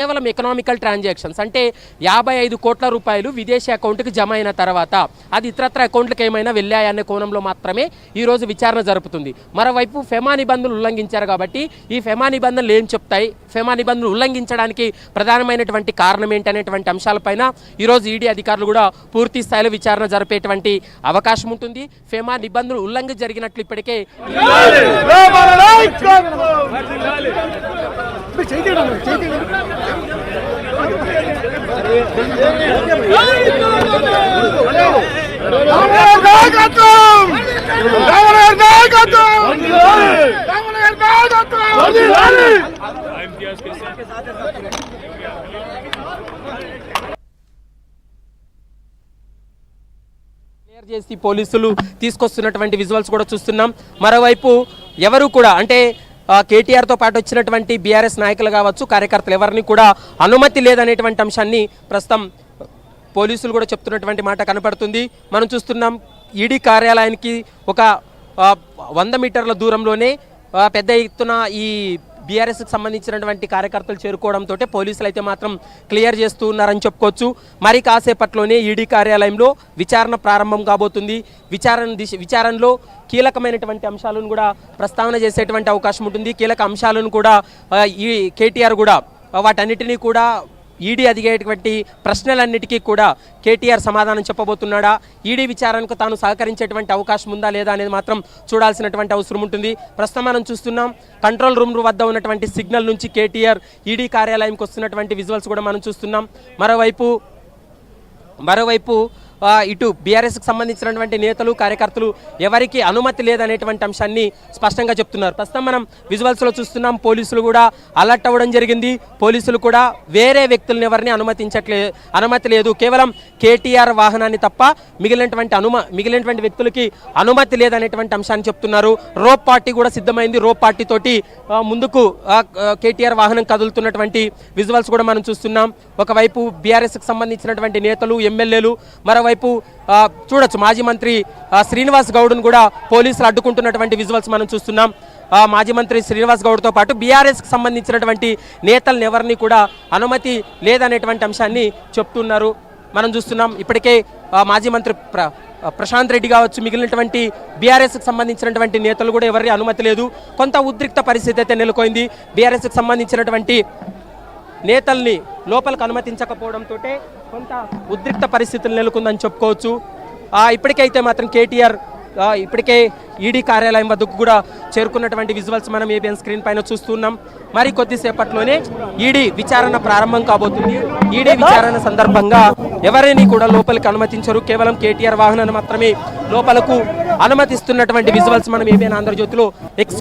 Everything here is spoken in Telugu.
కేవలం ఎకనామికల్ ట్రాన్సాక్షన్స్ అంటే 55 కోట్ల రూపాయలు విదేశీ అకౌంట్కి జమ అయిన తర్వాత అది ఇతరత్ర అకౌంట్లకు ఏమైనా వెళ్ళాయనే కోణంలో మాత్రమే ఈరోజు విచారణ జరుపుతుంది. మరోవైపు ఫెమా నిబంధనలు ఉల్లంఘించారు కాబట్టి ఈ ఫెమా నిబంధనలు ఏం చెప్తాయి, ఫెమా నిబంధనలు ఉల్లంఘించడానికి ప్రధానమైనటువంటి కారణం ఏంటనేటువంటి అంశాలపైన ఈరోజు ఈడీ అధికారులు కూడా పూర్తి స్థాయిలో విచారణ జరిపేటువంటి అవకాశం ఉంటుంది. ఫెమా నిబంధనలు ఉల్లంఘన జరిగినట్లు ఇప్పటికే చేసి పోలీసులు తీసుకొస్తున్నటువంటి విజువల్స్ కూడా చూస్తున్నాం. మరోవైపు ఎవరు కూడా అంటే కేటీఆర్తో పాటు వచ్చినటువంటి బీఆర్ఎస్ నాయకులు కావచ్చు, కార్యకర్తలు ఎవరిని కూడా అనుమతి లేదనేటువంటి అంశాన్ని ప్రస్తుతం పోలీసులు కూడా చెప్తున్నటువంటి మాట కనపడుతుంది. మనం చూస్తున్నాం ఈడీ కార్యాలయానికి ఒక 100 మీటర్ల దూరంలోనే పెద్ద ఎత్తున ఈ బీఆర్ఎస్కి సంబంధించినటువంటి కార్యకర్తలు చేరుకోవడంతో పోలీసులు అయితే మాత్రం క్లియర్ చేస్తూ ఉన్నారని చెప్పుకోవచ్చు. మరి కాసేపట్లోనే ఈడీ కార్యాలయంలో విచారణ ప్రారంభం కాబోతుంది. విచారణలో కీలకమైనటువంటి అంశాలను కూడా ప్రస్తావన చేసేటువంటి అవకాశం ఉంటుంది. కీలక అంశాలను కూడా ఈ కేటీఆర్ కూడా వాటన్నిటినీ కూడా ఈడీ అడిగేటువంటి ప్రశ్నలన్నిటికీ కూడా కేటీఆర్ సమాధానం చెప్పబోతున్నాడా, ఈడీ విచారణకు తాను సహకరించేటువంటి అవకాశం ఉందా లేదా అనేది మాత్రం చూడాల్సినటువంటి అవసరం ఉంటుంది. ప్రస్తుతం మనం చూస్తున్నాం కంట్రోల్ రూమ్ వద్ద ఉన్నటువంటి సిగ్నల్ నుంచి కేటీఆర్ ఈడీ కార్యాలయంకి వస్తున్నటువంటి విజువల్స్ కూడా మనం చూస్తున్నాం. మరోవైపు ఇటు బీఆర్ఎస్కి సంబంధించినటువంటి నేతలు కార్యకర్తలు ఎవరికి అనుమతి లేదనేటువంటి అంశాన్ని స్పష్టంగా చెప్తున్నారు. ప్రస్తుతం మనం విజువల్స్లో చూస్తున్నాం పౌలీసులు కూడా అలర్ట్ అవ్వడం జరిగింది. పోలీసులు కూడా వేరే వ్యక్తులను ఎవరిని అనుమతి లేదు, కేవలం కేటీఆర్ వాహనాన్ని తప్ప మిగిలినటువంటి వ్యక్తులకి అనుమతి లేదనేటువంటి అంశాన్ని చెప్తున్నారు. రోప్ పార్టీ కూడా సిద్ధమైంది. రోప్ పార్టీ తోటి ముందుకు కేటీఆర్ వాహనం కదులుతున్నటువంటి విజువల్స్ కూడా మనం చూస్తున్నాం. ఒకవైపు బీఆర్ఎస్కి సంబంధించినటువంటి నేతలు, ఎమ్మెల్యేలు, మరోవైపు చూడొచ్చు మాజీ మంత్రి శ్రీనివాస్ గౌడ్ను కూడా పోలీసులు అడ్డుకుంటున్నటువంటి విజువల్స్ మనం చూస్తున్నాం. మాజీ మంత్రి శ్రీనివాస్ గౌడ్తో పాటు బీఆర్ఎస్కి సంబంధించినటువంటి నేతలను ఎవరిని కూడా అనుమతి లేదనేటువంటి అంశాన్ని చెప్తున్నారు. మనం చూస్తున్నాం ఇప్పటికే మాజీ మంత్రి ప్రశాంత్ రెడ్డి కావచ్చు, మిగిలినటువంటి బీఆర్ఎస్కి సంబంధించినటువంటి నేతలు కూడా ఎవరి అనుమతి లేదు. కొంత ఉద్రిక్త పరిస్థితి అయితే నెలకొంది. బీఆర్ఎస్కి సంబంధించినటువంటి నేతల్ని లోపలికి అనుమతించకపోవడంతో కొంత ఉద్రిక్త పరిస్థితులు నెలకొందని చెప్పుకోవచ్చు. ఇప్పటికైతే మాత్రం కేటీఆర్ ఇప్పటికే ఈడీ కార్యాలయం వద్దకు కూడా చేరుకున్నటువంటి విజువల్స్ మనం ఏబిఎన్ స్క్రీన్ పైన చూస్తున్నాం. మరి కొద్దిసేపట్లోనే ఈడీ విచారణ ప్రారంభం కాబోతుంది. ఈడీ విచారణ సందర్భంగా ఎవరిని కూడా లోపలికి అనుమతించరు. కేవలం కేటీఆర్ వాహనాన్ని మాత్రమే లోపలకు అనుమతిస్తున్నటువంటి విజువల్స్ మనం ఏబిఎన్ ఆంధ్రజ్యోతిలో